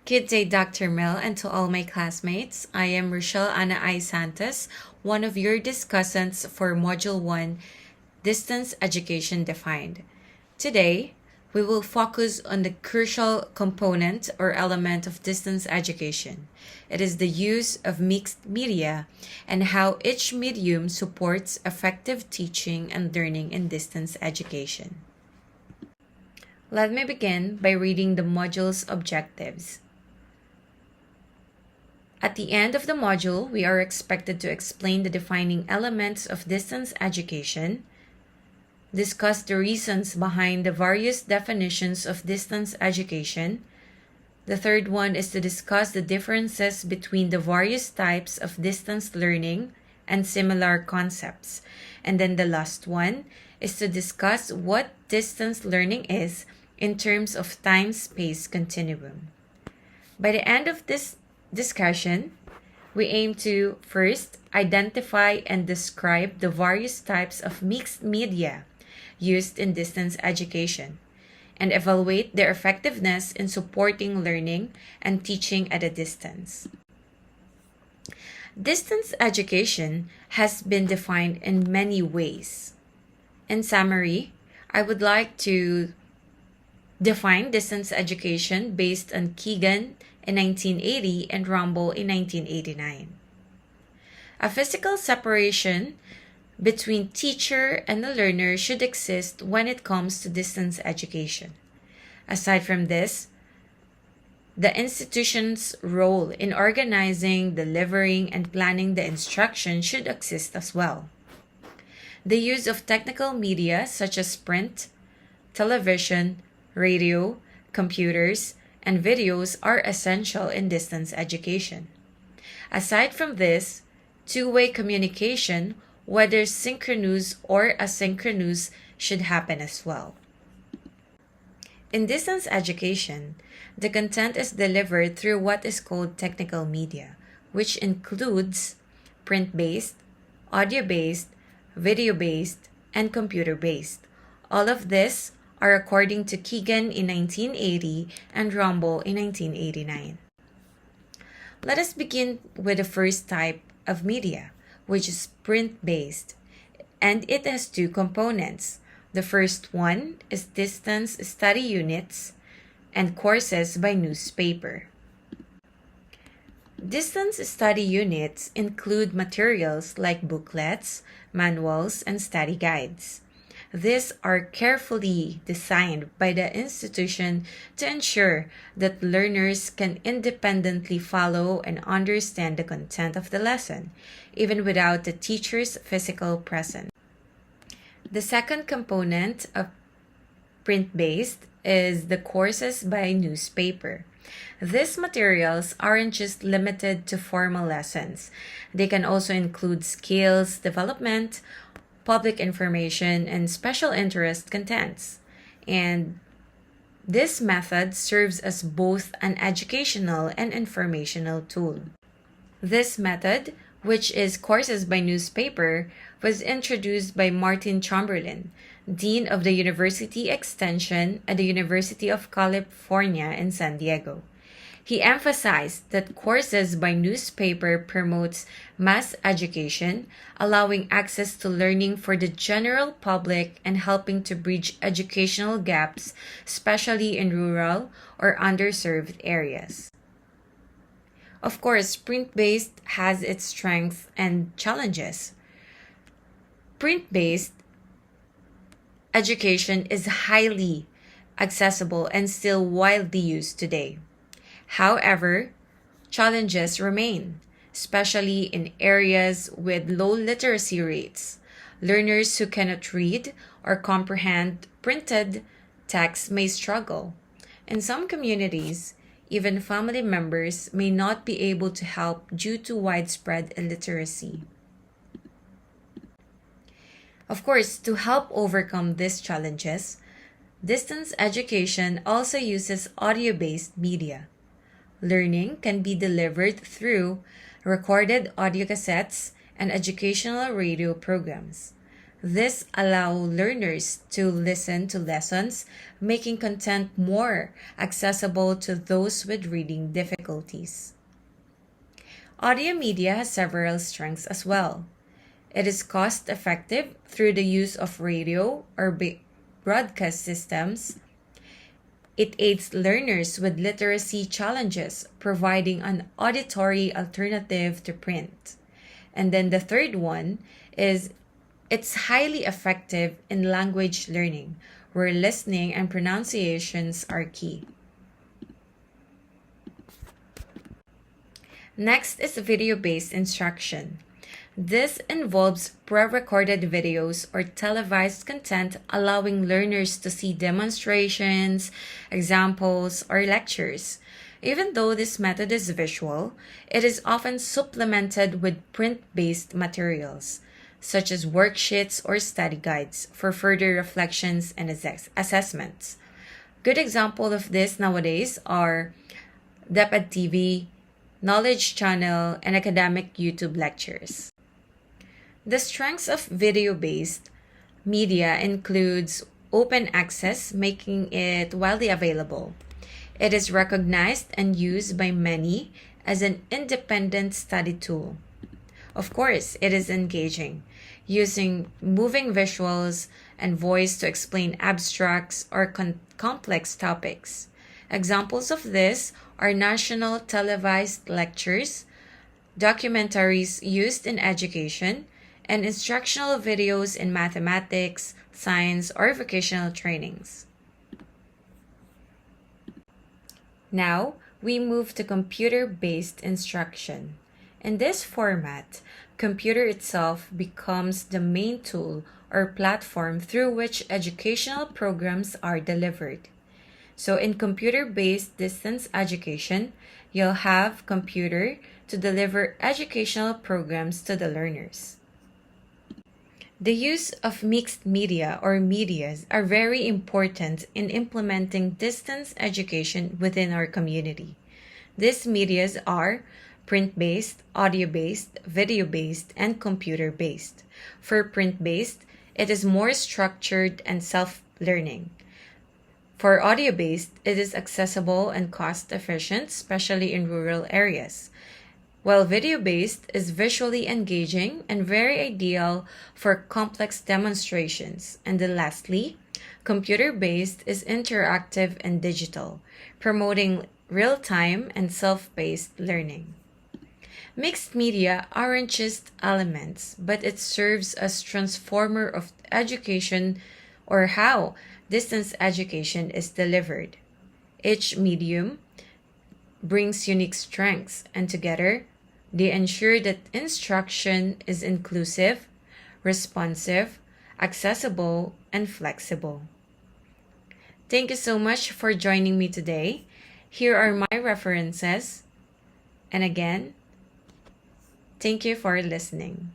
Good day, Dr. Mel, and to all my classmates. I am Rochelle Ana I. Santos, one of your discussants for Module 1, Distance Education Defined. Today, we will focus on the crucial component or element of distance education. It is the use of mixed media and how each medium supports effective teaching and learning in distance education. Let me begin by reading the module's objectives. At the end of the module, we are expected to explain the defining elements of distance education, discuss the reasons behind the various definitions of distance education. The third one is to discuss the differences between the various types of distance learning and similar concepts. And then the last one is to discuss what distance learning is in terms of time-space continuum. By the end of this discussion, we aim to first identify and describe the various types of mixed media used in distance education and evaluate their effectiveness in supporting learning and teaching at a distance. Distance education has been defined in many ways. In summary, I would like to define distance education based on Keegan in 1980 and Rumble in 1989. A physical separation between teacher and the learner should exist when it comes to distance education. Aside from this, the institution's role in organizing, delivering, and planning the instruction should exist as well. The use of technical media such as print, television, radio, computers, and videos are essential in distance education. Aside from this, two-way communication, whether synchronous or asynchronous, should happen as well. In distance education, the content is delivered through what is called technical media, which includes print-based, audio-based, video-based, and computer-based. All of this are according to Keegan in 1980 and Rumble in 1989. Let us begin with the first type of media, which is print-based, and it has two components. The first one is distance study units and courses by newspaper. Distance study units include materials like booklets, manuals, and study guides. These are carefully designed by the institution to ensure that learners can independently follow and understand the content of the lesson, even without the teacher's physical presence. The second component of print-based is the courses by newspaper. These materials aren't just limited to formal lessons. They can also include skills development, public information, and special interest contents. And this method serves as both an educational and informational tool. This method, which is courses by newspaper, was introduced by Martin Chamberlain, Dean of the University Extension at the University of California in San Diego. He emphasized that courses by newspaper promotes mass education, allowing access to learning for the general public and helping to bridge educational gaps, especially in rural or underserved areas. Of course, print-based has its strengths and challenges. Print-based education is highly accessible and still widely used today. However, challenges remain, especially in areas with low literacy rates. Learners who cannot read or comprehend printed text may struggle. In some communities, even family members may not be able to help due to widespread illiteracy. Of course, to help overcome these challenges, distance education also uses audio-based media. Learning can be delivered through recorded audio cassettes and educational radio programs. This allows learners to listen to lessons, making content more accessible to those with reading difficulties. Audio media has several strengths as well. It is cost effective through the use of radio or broadcast systems. It aids learners with literacy challenges, providing an auditory alternative to print. And then the third one is it's highly effective in language learning, where listening and pronunciations are key. Next is video-based instruction. This involves pre-recorded videos or televised content allowing learners to see demonstrations, examples, or lectures. Even though this method is visual, it is often supplemented with print-based materials, such as worksheets or study guides for further reflections and assessments. Good examples of this nowadays are DepEd TV, Knowledge Channel, and academic YouTube lectures. The strengths of video-based media includes open access, making it widely available. It is recognized and used by many as an independent study tool. Of course, it is engaging, using moving visuals and voice to explain abstracts or complex topics. Examples of this are national televised lectures, documentaries used in education, and instructional videos in mathematics, science, or vocational trainings. Now, we move to computer-based instruction. In this format, computer itself becomes the main tool or platform through which educational programs are delivered. So in computer-based distance education, you'll have computer to deliver educational programs to the learners. The use of mixed media or medias are very important in implementing distance education within our community. These medias are print-based, audio-based, video-based, and computer-based. For print-based, it is more structured and self-learning. For audio-based, it is accessible and cost-efficient, especially in rural areas. While video-based is visually engaging and very ideal for complex demonstrations. And then lastly, computer-based is interactive and digital, promoting real-time and self-paced learning. Mixed media aren't just elements, but it serves as transformer of education or how distance education is delivered. Each medium brings unique strengths, and together, they ensure that instruction is inclusive, responsive, accessible, and flexible. Thank you so much for joining me today. Here are my references. And again, thank you for listening.